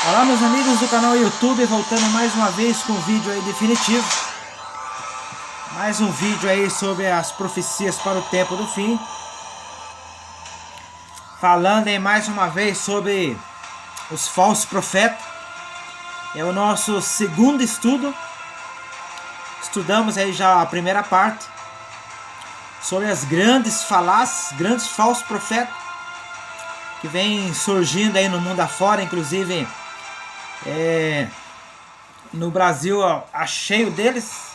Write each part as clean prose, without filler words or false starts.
Olá, meus amigos do canal YouTube, voltando mais uma vez com um vídeo aí definitivo. Mais um vídeo aí sobre as profecias para o tempo do fim. Falando aí mais uma vez sobre os falsos profetas. É o nosso segundo estudo. Estudamos aí já a primeira parte sobre as grandes falácias, grandes falsos profetas que vem surgindo aí no mundo afora, inclusive no Brasil há cheio deles,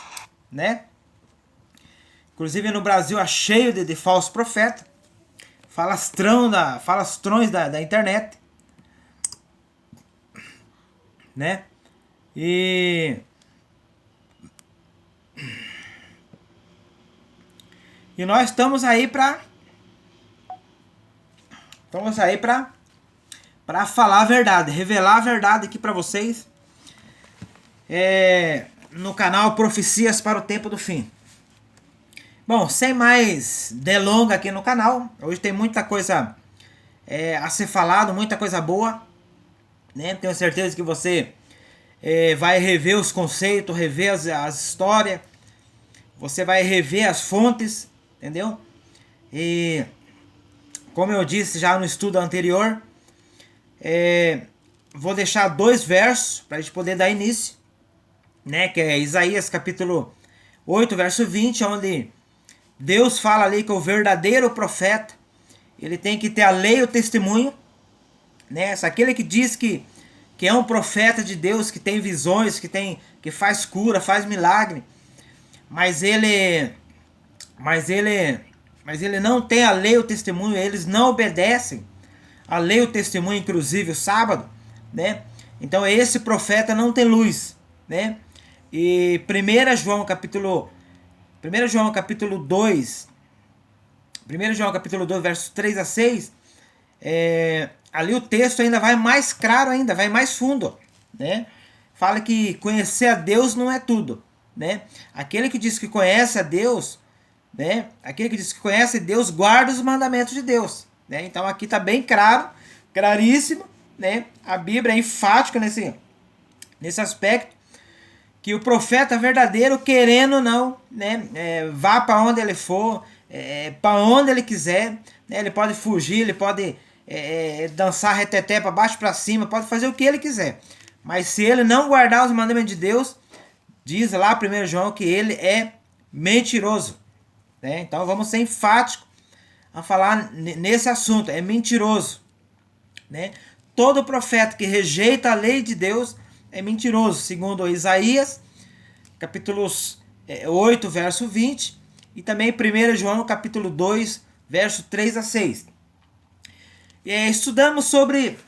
né? Inclusive no Brasil há cheio de falsos profetas, falastrões da internet, né? E nós estamos aí para falar a verdade, revelar a verdade aqui para vocês, no canal Profecias para o Tempo do Fim. Bom, sem mais delonga aqui no canal, hoje tem muita coisa a ser falado, muita coisa boa, né? Tenho certeza que você vai rever os conceitos, rever as histórias, você vai rever as fontes, entendeu? E como eu disse já no estudo anterior, vou deixar 2 versos para a gente poder dar início, né? Que é Isaías capítulo 8, verso 20, onde Deus fala ali que o verdadeiro profeta, ele tem que ter a lei e o testemunho, né? Aquele que diz que é um profeta de Deus, que tem visões, que faz cura, faz milagre, mas ele não tem a lei e o testemunho, eles não obedecem a lei e o testemunho, inclusive o sábado, né? Então esse profeta não tem luz, né? E 1 João capítulo 2, versos 3 a 6, ali o texto ainda vai mais claro ainda, vai mais fundo, né? Fala que conhecer a Deus não é tudo, né? Aquele que diz que conhece a Deus, né? Aquele que diz que conhece Deus guarda os mandamentos de Deus, né? Então aqui está bem claro, claríssimo, né? A Bíblia é enfática nesse aspecto, que o profeta verdadeiro, querendo ou não, né, vá para onde ele for, para onde ele quiser, né, ele pode fugir, ele pode dançar reteté para baixo, para cima, pode fazer o que ele quiser, mas se ele não guardar os mandamentos de Deus, diz lá 1 João que ele é mentiroso, né? Então vamos ser enfáticos a falar nesse assunto, é mentiroso, né? Todo profeta que rejeita a lei de Deus é mentiroso, segundo Isaías, capítulos 8, verso 20, e também 1 João, capítulo 2, verso 3 a 6. Estudamos sobre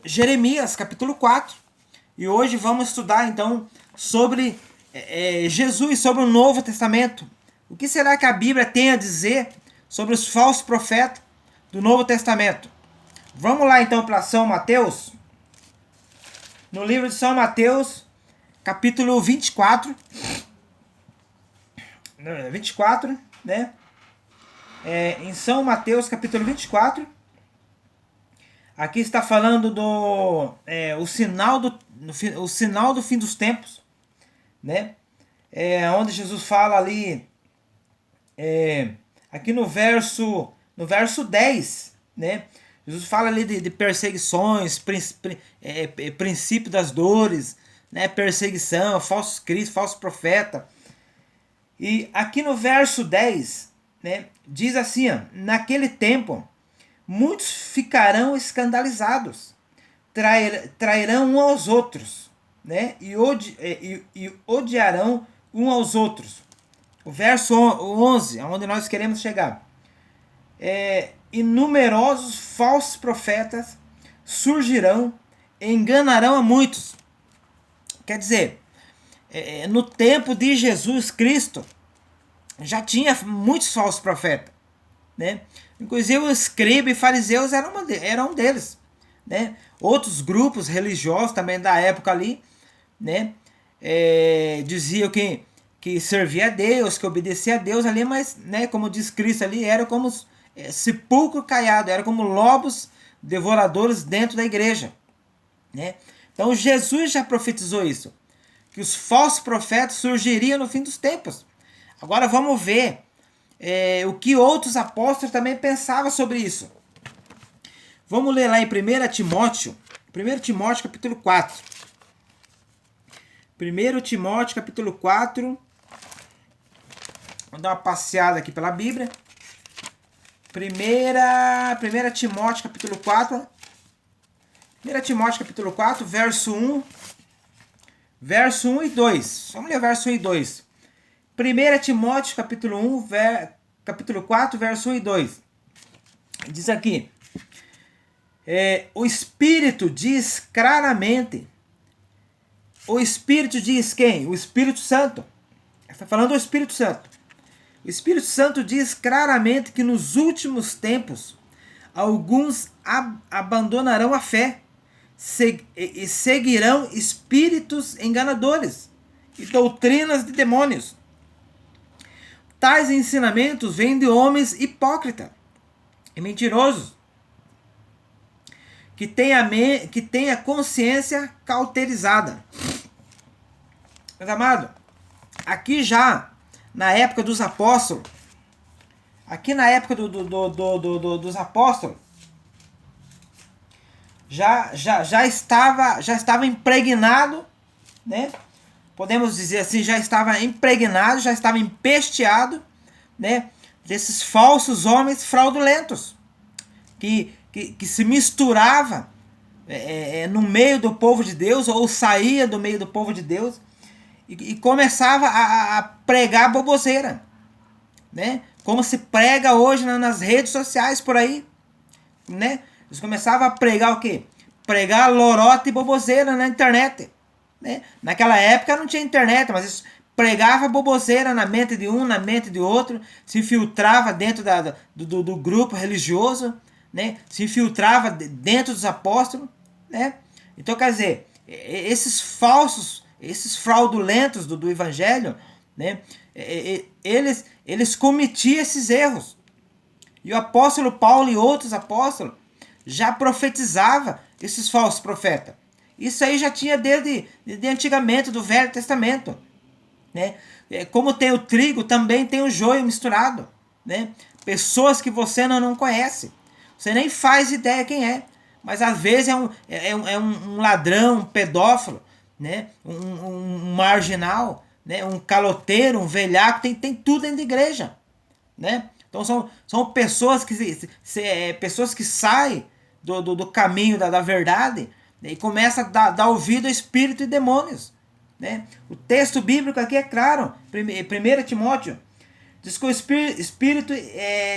Jeremias, capítulo 4, e hoje vamos estudar, então, sobre Jesus, sobre o Novo Testamento. O que será que a Bíblia tem a dizer sobre os falsos profetas do Novo Testamento? Vamos lá, então, para São Mateus. No livro de São Mateus, capítulo 24, né? Em São Mateus, capítulo 24, aqui está falando o sinal do fim dos tempos, né? Onde Jesus fala ali, aqui no verso 10, né? Jesus fala ali de perseguições, princípio das dores, né? Perseguição, falsos cristos, falso profeta. E aqui no verso 10, né, diz assim, naquele tempo, muitos ficarão escandalizados, trairão uns aos outros, né, e odiarão uns aos outros. O verso 11, onde nós queremos chegar. E numerosos falsos profetas surgirão e enganarão a muitos. Quer dizer, no tempo de Jesus Cristo, já tinha muitos falsos profetas, né? Inclusive os escribas e fariseus eram um deles, né? Outros grupos religiosos também da época ali, né? Diziam que servia a Deus, que obedecia a Deus ali, mas, né, como diz Cristo ali, era como sepulcro caiado, era como lobos devoradores dentro da igreja, né? Então Jesus já profetizou isso, que os falsos profetas surgiriam no fim dos tempos. Agora vamos ver o que outros apóstolos também pensavam sobre isso. Vamos ler lá em 1 Timóteo, 1 Timóteo capítulo 4. 1 Timóteo capítulo 4. Vou dar uma passeada aqui pela Bíblia. 1 Timóteo capítulo 4. 1 Timóteo capítulo 4, verso 1. Verso 1 e 2. Vamos ler verso 1 e 2. 1 Timóteo capítulo 1, capítulo 4, verso 1 e 2. Diz aqui. O Espírito diz claramente. O Espírito diz quem? O Espírito Santo. Está falando do Espírito Santo. O Espírito Santo diz claramente que nos últimos tempos alguns abandonarão a fé e seguirão espíritos enganadores e doutrinas de demônios. Tais ensinamentos vêm de homens hipócritas e mentirosos, que têm a consciência cauterizada. Meus amados, aqui já na época dos apóstolos, aqui na época dos apóstolos, já estava impregnado, né? Podemos dizer assim, já estava impregnado, já estava empesteado, né? Desses falsos homens fraudulentos, que se misturava no meio do povo de Deus, ou saía do meio do povo de Deus, e começava a pregar boboseira, né? Como se prega hoje nas redes sociais por aí, né? Eles começavam a pregar o quê? Pregar lorota e boboseira na internet, né? Naquela época não tinha internet, mas isso pregava boboseira na mente de um, na mente de outro, se infiltrava dentro do grupo religioso, né? Se infiltrava dentro dos apóstolos, né? Então, quer dizer, esses falsos, esses fraudulentos do evangelho, né? Eles cometiam esses erros. E o apóstolo Paulo e outros apóstolos já profetizavam esses falsos profetas. Isso aí já tinha desde antigamente, do Velho Testamento, né? Como tem o trigo, também tem o joio misturado, né? Pessoas que você não conhece, você nem faz ideia quem é, mas às vezes é um ladrão, um pedófilo, né? Um marginal, né? Um caloteiro, um velhaco, tem tudo dentro da igreja, né? Então são pessoas que saem do caminho da verdade, né? E começam a dar ouvido a espírito e demônios, né? O texto bíblico aqui é claro. 1 Timóteo diz que o Espírito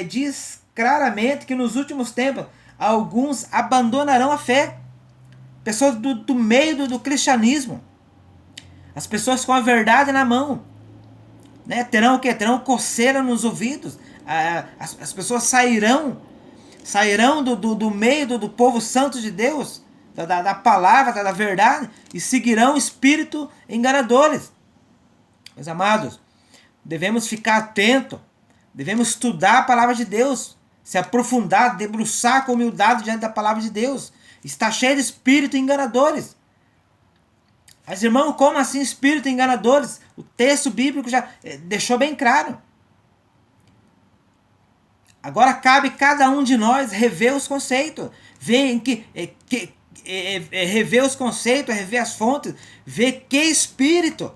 diz claramente que nos últimos tempos alguns abandonarão a fé. Pessoas do meio do cristianismo, as pessoas com a verdade na mão, né? Terão o quê? Terão coceira nos ouvidos. As pessoas sairão do meio do povo santo de Deus, da palavra, da verdade, e seguirão espírito enganadores. Meus amados, devemos ficar atentos, devemos estudar a palavra de Deus, se aprofundar, debruçar com humildade diante da palavra de Deus. Está cheio de espírito enganadores. Mas, irmão, como assim espírito enganadores? O texto bíblico já deixou bem claro. Agora cabe cada um de nós rever os conceitos, rever os conceitos, rever as fontes, ver que espírito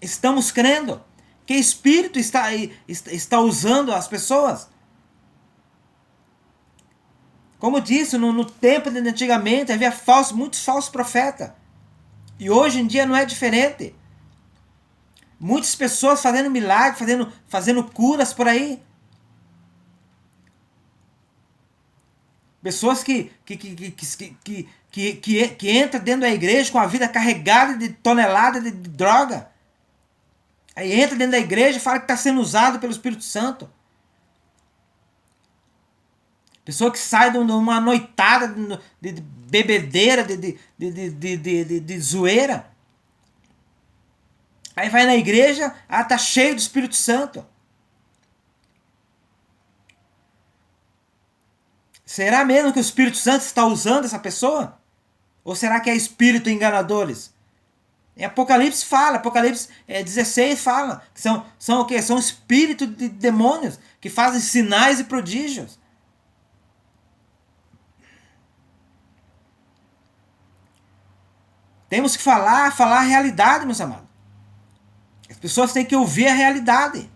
estamos crendo, que espírito está usando as pessoas. Como disse, no tempo de antigamente havia muitos falsos profetas. E hoje em dia não é diferente. Muitas pessoas fazendo milagres, fazendo curas por aí. Pessoas que entram dentro da igreja com a vida carregada de toneladas de droga. Aí entra dentro da igreja e fala que está sendo usado pelo Espírito Santo. Pessoa que sai de uma noitada de bebedeira, de zoeira. Aí vai na igreja, tá cheio do Espírito Santo. Será mesmo que o Espírito Santo está usando essa pessoa? Ou será que é espírito enganadores? Em Apocalipse fala, Apocalipse 16 fala, que são o quê? São espíritos de demônios que fazem sinais e prodígios. Temos que falar a realidade, meus amados. As pessoas têm que ouvir a realidade.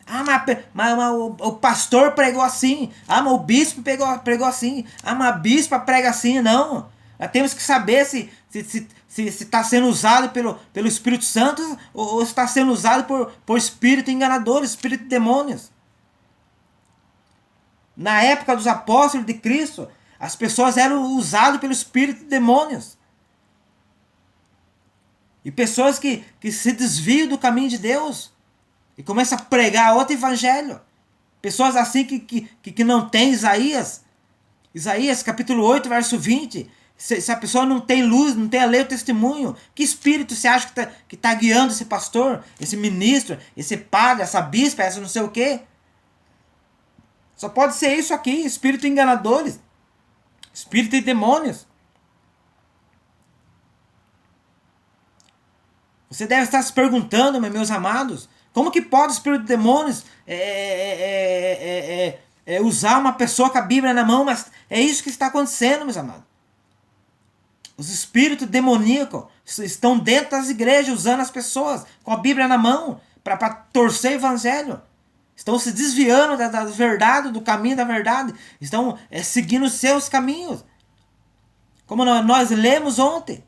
Ah, mas o pastor pregou assim. Ah, mas o bispo pregou assim. Ah, mas a bispa prega assim. Não. Nós temos que saber se está sendo usado pelo Espírito Santo ou está sendo usado por espírito enganador, espírito de demônios. Na época dos apóstolos de Cristo, as pessoas eram usadas pelo espírito de demônios. E pessoas que se desviam do caminho de Deus e começam a pregar outro evangelho. Pessoas assim que não tem Isaías. Isaías capítulo 8, verso 20. Se a pessoa não tem luz, não tem a lei, o testemunho, que espírito você acha que tá guiando esse pastor, esse ministro, esse padre, essa bispa, essa não sei o quê? Só pode ser isso aqui, espírito enganadores, espírito de demônios. Você deve estar se perguntando, meus amados, como que pode o espírito de demônios usar uma pessoa com a Bíblia na mão? Mas é isso que está acontecendo, meus amados. Os espíritos demoníacos estão dentro das igrejas, usando as pessoas com a Bíblia na mão para torcer o evangelho. Estão se desviando da verdade, do caminho da verdade. Estão seguindo os seus caminhos. Como nós lemos ontem.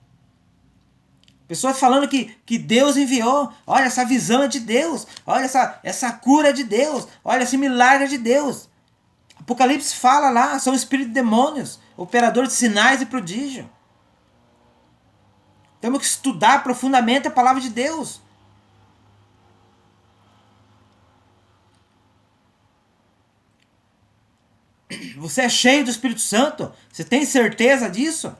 Pessoas falando que Deus enviou. Olha, essa visão é de Deus. Olha, essa cura é de Deus. Olha, esse milagre é de Deus. Apocalipse fala lá, são espíritos de demônios, operadores de sinais e prodígio. Temos que estudar profundamente a palavra de Deus. Você é cheio do Espírito Santo? Você tem certeza disso?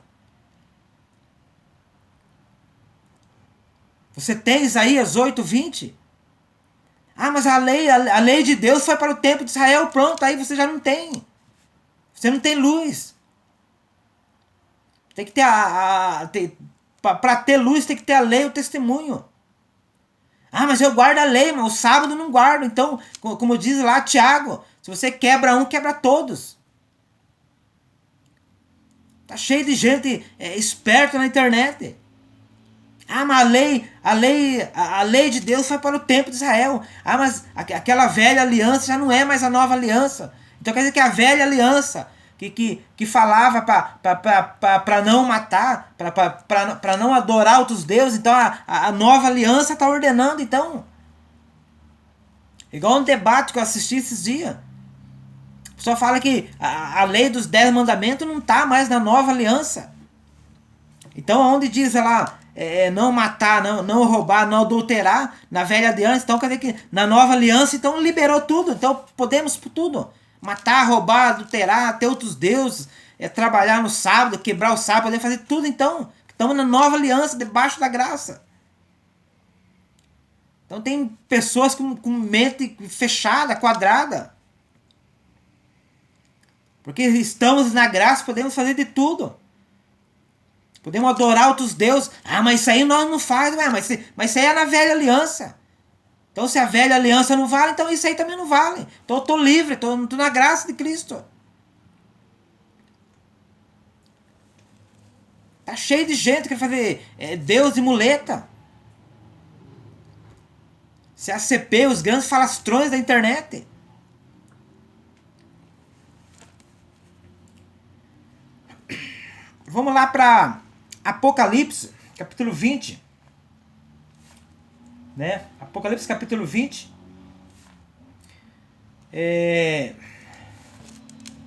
Você tem Isaías 8:20? Ah, mas a lei de Deus foi para o tempo de Israel. Pronto, aí você já não tem. Você não tem luz. Tem que ter para ter luz tem que ter a lei e o testemunho. Ah, mas eu guardo a lei, mas o sábado não guardo. Então, como diz lá Tiago, se você quebra um, quebra todos. Tá cheio de gente esperta na internet. Ah, mas a lei de Deus foi para o tempo de Israel. Ah, mas aquela velha aliança já não é mais a nova aliança. Então quer dizer que a velha aliança que falava para não matar, para não adorar outros deuses, então a nova aliança está ordenando, então. Igual um debate que eu assisti esses dias. A pessoa fala que a lei dos 10 mandamentos não está mais na nova aliança. Então onde diz lá, não matar, não roubar, não adulterar, na velha aliança, então quer dizer que na nova aliança então liberou tudo, então podemos por tudo. Matar, roubar, adulterar, ter outros deuses, trabalhar no sábado, quebrar o sábado, poder fazer tudo então. Estamos na nova aliança, debaixo da graça. Então tem pessoas com mente fechada, quadrada. Porque estamos na graça, podemos fazer de tudo. Podemos adorar outros deuses. Ah, mas isso aí nós não faz, mas isso aí é na velha aliança. Então se a velha aliança não vale, então isso aí também não vale. Então eu estou livre, estou na graça de Cristo. Tá cheio de gente que quer fazer Deus de muleta. CACP, os grandes falastrões da internet. Vamos lá para Apocalipse, capítulo 20. Né? Apocalipse, capítulo 20.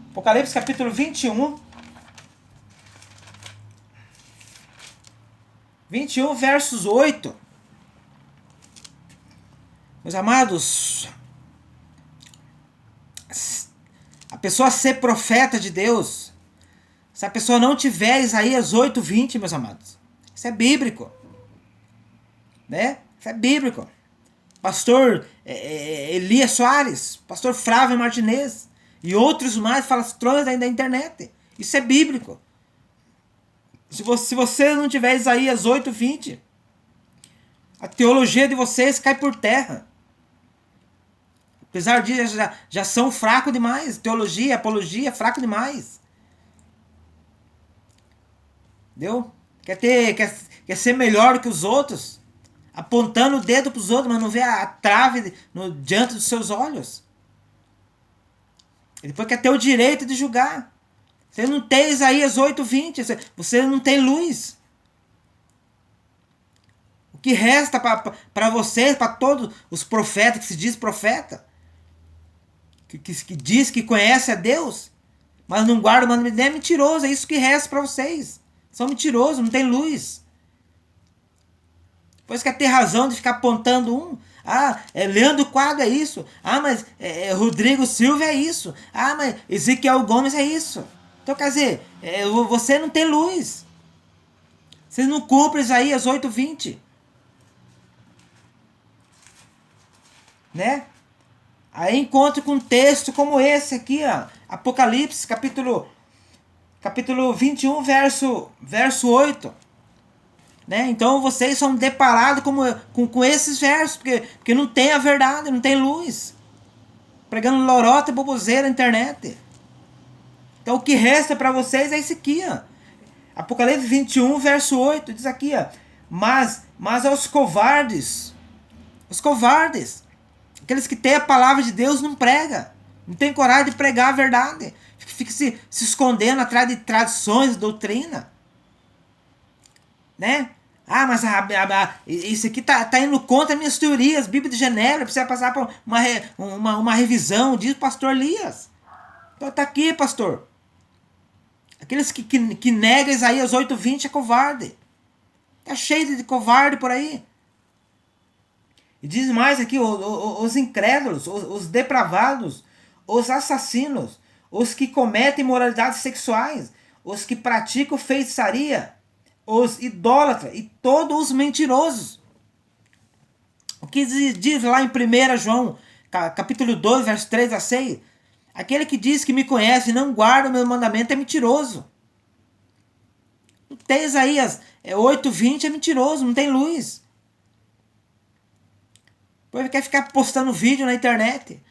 Apocalipse, capítulo 21. 21, versos 8. Meus amados, a pessoa ser profeta de Deus, se a pessoa não tiver Isaías 8:20, meus amados, isso é bíblico. Né? Isso é bíblico. Pastor Elias Soares, pastor Flávio Martinez e outros mais falastrões da internet. Isso é bíblico. Se você não tiver Isaías 8:20, a teologia de vocês cai por terra. Apesar disso, já são fracos demais. Teologia, apologia, fraco demais. Entendeu? Quer ser melhor que os outros, apontando o dedo para os outros, mas não vê a trave diante dos seus olhos. E depois quer ter o direito de julgar. Você não tem Isaías 8:20, você não tem luz. O que resta para vocês, para todos os profetas que se diz profeta, que diz que conhece a Deus, mas não guarda o mandamento, é mentiroso, é isso que resta para vocês. São mentirosos, não tem luz. Depois quer ter razão de ficar apontando um. Leandro Quadro é isso. Mas Rodrigo Silva é isso. Mas Ezequiel Gomes é isso. Então, quer dizer, você não tem luz. Vocês não cumprem Isaías 8:20. Né? Aí encontro com um texto como esse aqui, ó, Apocalipse, capítulo 21, verso 8. Né? Então vocês são deparados com esses versos, porque não tem a verdade, não tem luz. Pregando lorota e boboseira na internet. Então o que resta para vocês é isso aqui, ó. Apocalipse 21, verso 8, diz aqui, ó. Mas aos covardes, aqueles que têm a palavra de Deus, não prega. Não tem coragem de pregar a verdade. Fica se escondendo atrás de tradições, doutrina. Né? Mas isso aqui tá indo contra minhas teorias. Bíblia de Genebra precisa passar por uma revisão, diz o pastor Elias. Então tá aqui, pastor. Aqueles que negam Isaías 8:20 é covarde. Tá cheio de covarde por aí. E diz mais aqui, os incrédulos, os depravados, os assassinos, os que cometem imoralidades sexuais, os que praticam feitiçaria, os idólatras e todos os mentirosos. O que diz lá em 1 João, capítulo 2, verso 3 a 6? Aquele que diz que me conhece e não guarda o meu mandamento é mentiroso. Não tem Isaías 8:20, é mentiroso, não tem luz. Depois quer ficar postando vídeo na internet.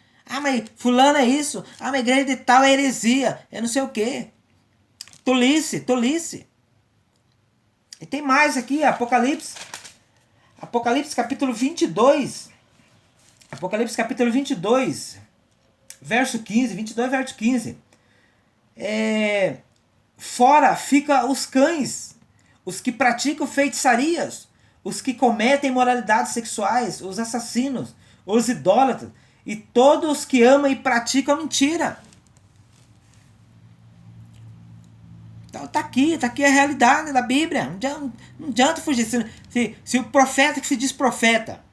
Mas fulano é isso. Mas igreja de tal é heresia. É não sei o quê. Tolice. E tem mais aqui, Apocalipse. Apocalipse capítulo 22. Apocalipse capítulo 22. Verso 15. 22, verso 15. Fora fica os cães. Os que praticam feitiçarias. Os que cometem imoralidades sexuais, os assassinos, os idólatras, e todos os que amam e praticam a mentira. Então tá aqui a realidade da Bíblia. Não adianta fugir. Se o profeta que se diz profeta,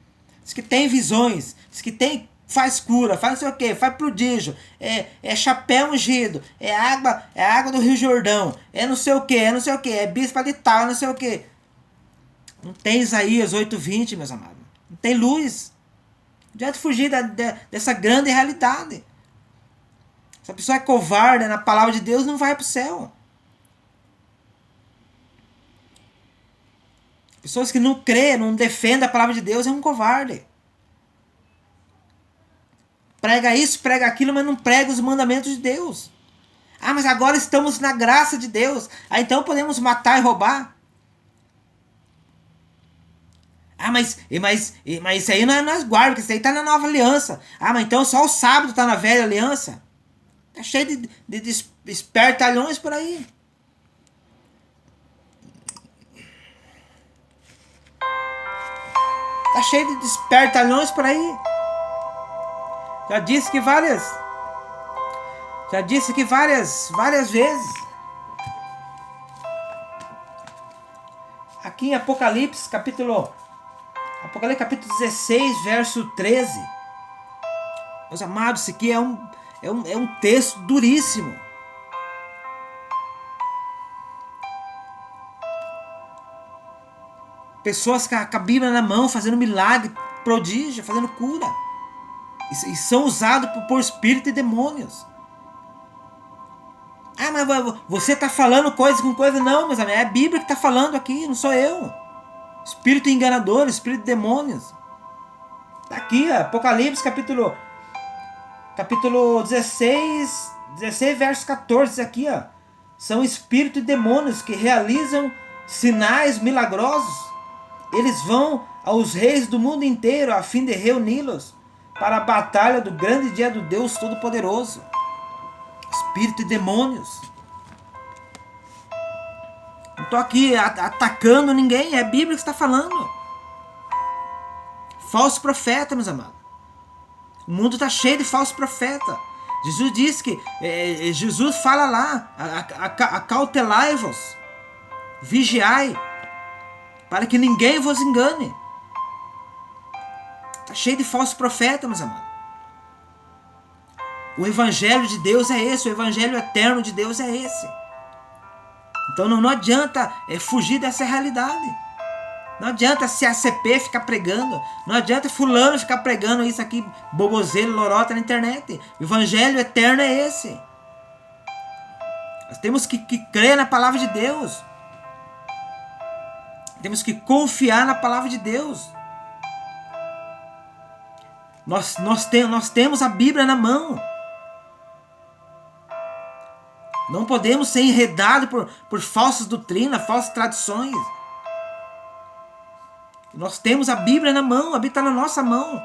diz que tem visões, diz que faz cura, faz não sei o que, faz prodígio, é chapéu ungido, é água do Rio Jordão, é não sei o que, é bispa de tal, não sei o que. Não tem Isaías 8:20, meus amados. Não tem luz. Não adianta fugir dessa grande realidade. Se a pessoa é covarde na palavra de Deus, não vai para o céu. Pessoas que não crêem, não defendem a palavra de Deus, é um covarde. Prega isso, prega aquilo, mas não prega os mandamentos de Deus. Mas agora estamos na graça de Deus. Então podemos matar e roubar. Mas isso aí não é nós guarda, porque isso aí tá na nova aliança. Mas então só o sábado tá na velha aliança. Tá cheio de espertalhões por aí. Tá cheio de espertalhões por aí. Já disse que várias vezes. Aqui em Apocalipse capítulo 16, verso 13. Meus amados, isso aqui é um texto duríssimo. Pessoas com a Bíblia na mão, fazendo milagre, prodígio, fazendo cura. E são usados por espírito e demônios. Mas você está falando coisa com coisa. Não, meus amigos, é a Bíblia que está falando aqui, não sou eu. Espírito enganador, espírito de demônios. Está aqui, Apocalipse, capítulo 16, verso 14, aqui, são espíritos e demônios que realizam sinais milagrosos. Eles vão aos reis do mundo inteiro a fim de reuni-los para a batalha do grande dia do Deus Todo-Poderoso. Espírito e demônios. Não estou aqui atacando ninguém, é a Bíblia que está falando. Falso profeta, meus amados. O mundo está cheio de falso profeta. Jesus disse que, Jesus fala lá, acautelai-vos, vigiai, para que ninguém vos engane. Está cheio de falso profeta, meus amados. O evangelho de Deus é esse, o evangelho eterno de Deus é esse. Então não adianta fugir dessa realidade. Não adianta se a CP ficar pregando. Não adianta fulano ficar pregando isso aqui, boboseiro, lorota na internet. O evangelho eterno é esse. Nós temos que crer na palavra de Deus. Temos que confiar na palavra de Deus. Nós temos a Bíblia na mão. Não podemos ser enredados por falsas doutrinas, falsas tradições. Nós temos a Bíblia na mão, a Bíblia está na nossa mão.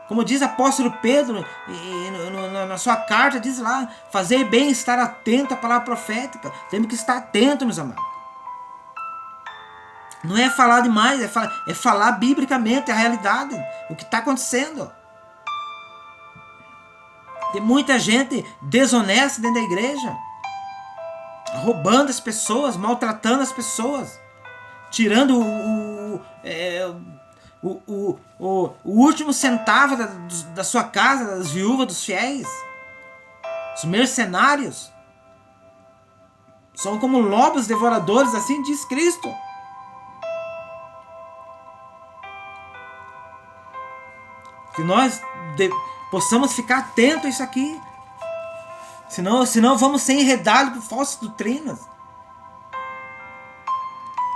Como diz o apóstolo Pedro, na sua carta, diz lá, fazer bem estar atento à palavra profética. Temos que estar atentos, meus amados. Não é falar demais, é falar biblicamente a realidade, o que está acontecendo. Tem muita gente desonesta dentro da igreja, roubando as pessoas, maltratando as pessoas, tirando o último centavo da sua casa, das viúvas, dos fiéis. Os mercenários são como lobos devoradores, assim diz Cristo. Que nós possamos ficar atentos a isso aqui. Senão vamos ser enredados por falsas doutrinas.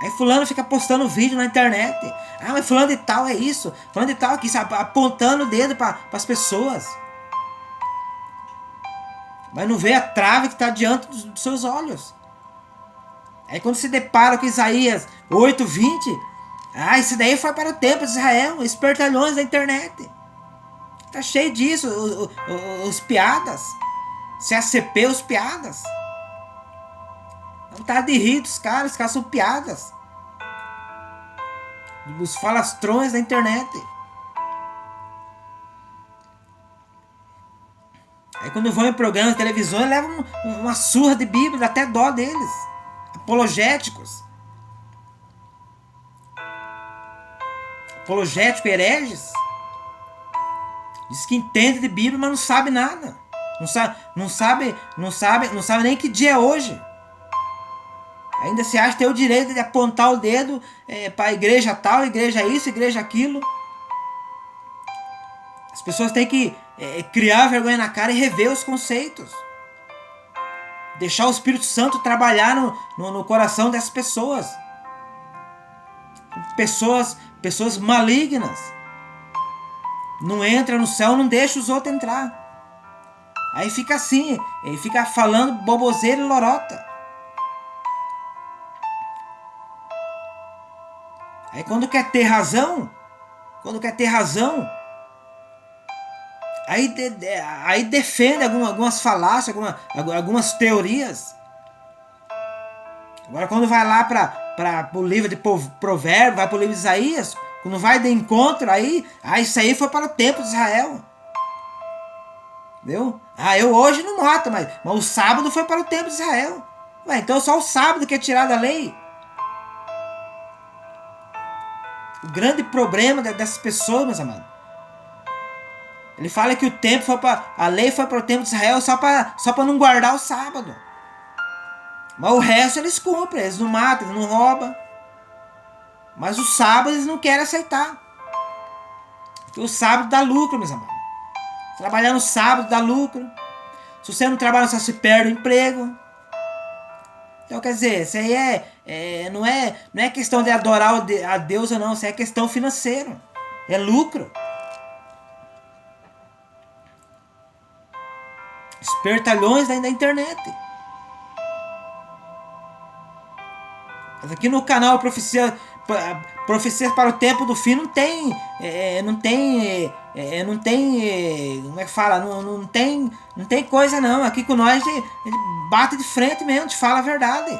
Aí fulano fica postando vídeo na internet. Ah, mas fulano de tal é isso. Fulano de tal aqui, sabe, apontando o dedo para as pessoas. Mas não vê a trave que está diante dos seus olhos. Aí quando se depara com Isaías 8:20, isso daí foi para o tempo de Israel, espertalhões da internet. Tá cheio disso, os piadas. CACP, os piadas. Não tá de rir dos caras, os caras são piadas. Os falastrões da internet. Aí quando vão em programas de televisão, levam uma surra de Bíblia, dá até dó deles. Apologéticos. Apologético, hereges. Diz que entende de Bíblia, mas não sabe nada. Não sabe nem que dia é hoje. Ainda se acha ter o direito de apontar o dedo para a igreja tal, igreja isso, igreja aquilo. As pessoas têm que criar vergonha na cara e rever os conceitos. Deixar o Espírito Santo trabalhar no coração dessas pessoas. Pessoas malignas. Não entra no céu, não deixa os outros entrar. Aí fica assim, ele fica falando boboseira e lorota. Aí quando quer ter razão, aí defende algumas falácias, algumas teorias. Agora quando vai lá para o livro de Provérbios, vai para o livro de Isaías, quando vai de encontro, aí isso aí foi para o templo de Israel. Entendeu? Eu hoje não mato, mas o sábado foi para o templo de Israel. Então só o sábado que é tirado a lei. O grande problema dessas pessoas, meus amados, ele fala que a lei foi para o templo de Israel só para não guardar o sábado. Mas o resto eles cumprem, eles não matam, eles não roubam. Mas o sábado eles não querem aceitar. Porque o sábado dá lucro, meus amados. Trabalhar no sábado dá lucro. Se você não trabalha, você se perde o emprego. Então, quer dizer, isso aí não é questão de adorar a Deus ou não, isso é questão financeira. É lucro. Espertalhões da internet. Mas aqui no canal Profecias para o Tempo do Fim não tem, como é que fala, não tem coisa não. Aqui com nós a gente bate de frente mesmo, a gente fala a verdade.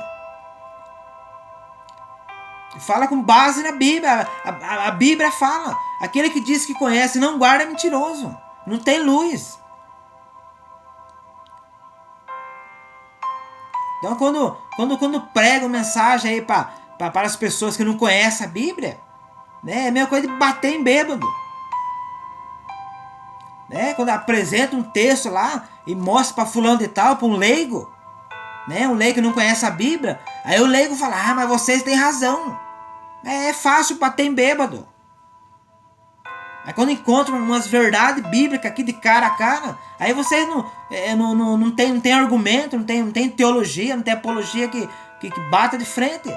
Fala com base na Bíblia. A Bíblia fala: aquele que diz que conhece e não guarda é mentiroso. Não tem luz. Então quando prego mensagem aí para as pessoas que não conhecem a Bíblia, né, é a mesma coisa de bater em bêbado. Né? Quando apresenta um texto lá e mostra para fulano de tal, para um leigo, né, um leigo que não conhece a Bíblia, aí o leigo fala: ah, mas vocês têm razão. É fácil bater em bêbado. Aí quando encontram umas verdades bíblicas aqui de cara a cara, aí vocês não tem argumento, não tem teologia, não tem apologia que bata de frente.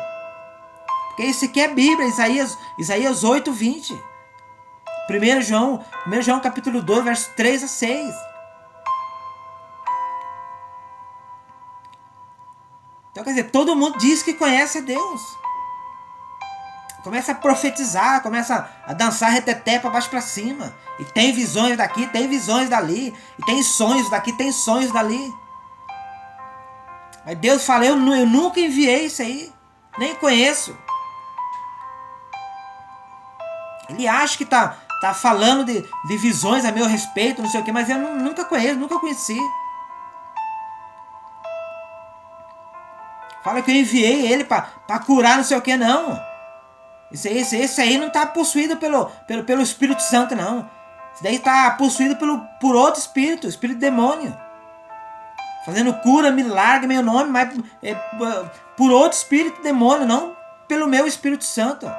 Porque isso aqui é Bíblia, Isaías 8:20. 1 João capítulo 2, verso 3 a 6. Então quer dizer, todo mundo diz que conhece a Deus. Começa a profetizar, começa a dançar reteté para baixo para cima. E tem visões daqui, tem visões dali. E tem sonhos daqui, tem sonhos dali. Mas Deus fala: eu nunca enviei isso aí. Nem conheço. Ele acha que tá falando de visões a meu respeito, não sei o que, mas eu nunca conheço, nunca conheci. Fala que eu enviei ele para curar não sei o que, não. Esse aí não está possuído pelo Espírito Santo, não. Esse daí está possuído por outro espírito demônio. Fazendo cura, milagre, meu nome, mas por outro espírito demônio, não pelo meu Espírito Santo.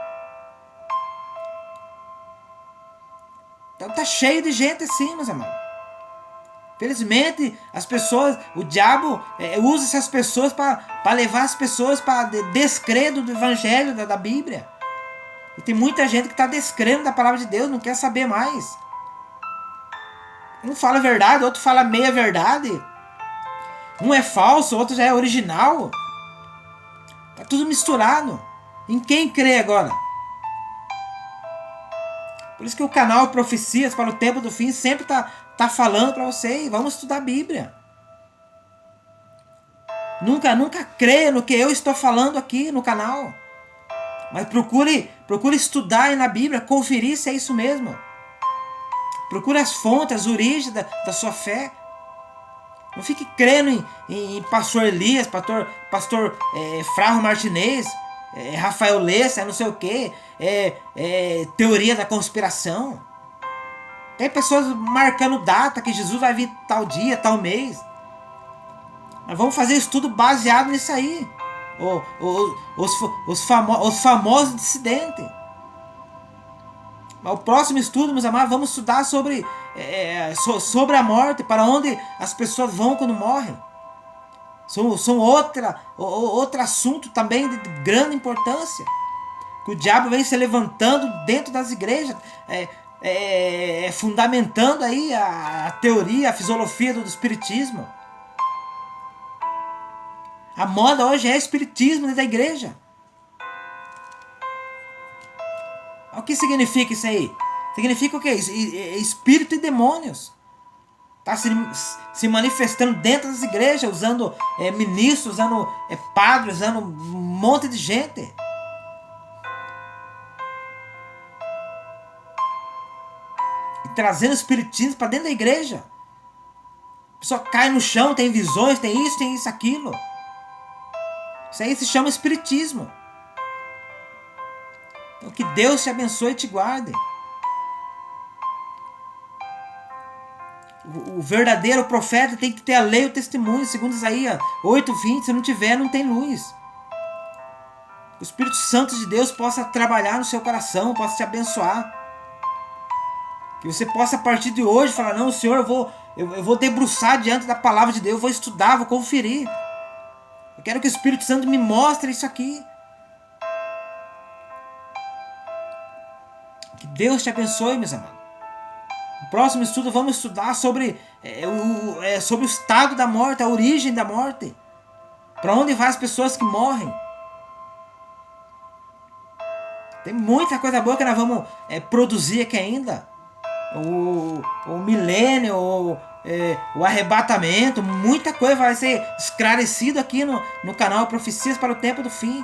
Então tá cheio de gente assim, meus amados. Felizmente, as pessoas, o diabo usa essas pessoas para levar as pessoas para descrer do Evangelho, da Bíblia. E tem muita gente que está descrendo da palavra de Deus, não quer saber mais. Um fala a verdade, outro fala meia verdade. Um é falso, outro já é original. Tá tudo misturado. Em quem crê agora? Por isso que o canal Profecias para o Tempo do Fim sempre tá falando para vocês: vamos estudar a Bíblia. Nunca creia no que eu estou falando aqui no canal. Mas procure estudar aí na Bíblia, conferir se é isso mesmo. Procure as fontes, as origens da sua fé. Não fique crendo em pastor Elias, pastor Frarro Martinez, Rafael Lessa, não sei o que, teoria da conspiração. Tem pessoas marcando data que Jesus vai vir tal dia, tal mês. Nós vamos fazer estudo baseado nisso aí. Os famosos dissidentes. O próximo estudo, meus amados, vamos estudar sobre a morte, para onde as pessoas vão quando morrem. São outro assunto também de grande importância, que o diabo vem se levantando dentro das igrejas, fundamentando aí a teoria, a filosofia do espiritismo. A moda hoje é espiritismo dentro da igreja. O que significa isso aí? Significa o quê? Espírito e demônios. Está se manifestando dentro das igrejas, usando ministros, usando padres, usando um monte de gente. E trazendo espiritismo para dentro da igreja. A pessoa cai no chão, tem visões, tem isso, aquilo. Isso aí se chama espiritismo. Então que Deus te abençoe e te guarde. O verdadeiro profeta tem que ter a lei e o testemunho, segundo Isaías 8:20. Se não tiver, não tem luz. O Espírito Santo de Deus possa trabalhar no seu coração, possa te abençoar. Que você possa, a partir de hoje, falar: não, Senhor, eu vou debruçar diante da palavra de Deus, eu vou estudar, vou conferir. Quero que o Espírito Santo me mostre isso aqui. Que Deus te abençoe, meus amados. No próximo estudo vamos estudar sobre o estado da morte, a origem da morte. Para onde vai as pessoas que morrem. Tem muita coisa boa que nós vamos produzir aqui ainda. O milênio, o arrebatamento, muita coisa vai ser esclarecido aqui no canal Profecias para o Tempo do Fim.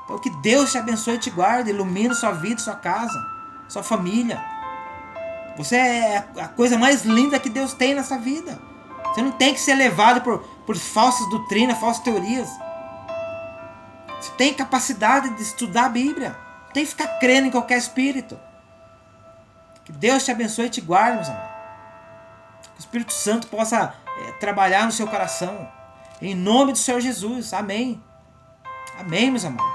Então que Deus te abençoe e te guarde, ilumine sua vida, sua casa, sua família. Você é a coisa mais linda que Deus tem nessa vida. Você não tem que ser levado por falsas doutrinas, falsas teorias. Você tem capacidade de estudar a Bíblia. Não tem que ficar crendo em qualquer espírito. Que Deus te abençoe e te guarde, meus amados. Que o Espírito Santo possa trabalhar no seu coração. Em nome do Senhor Jesus. Amém. Amém, meus amados.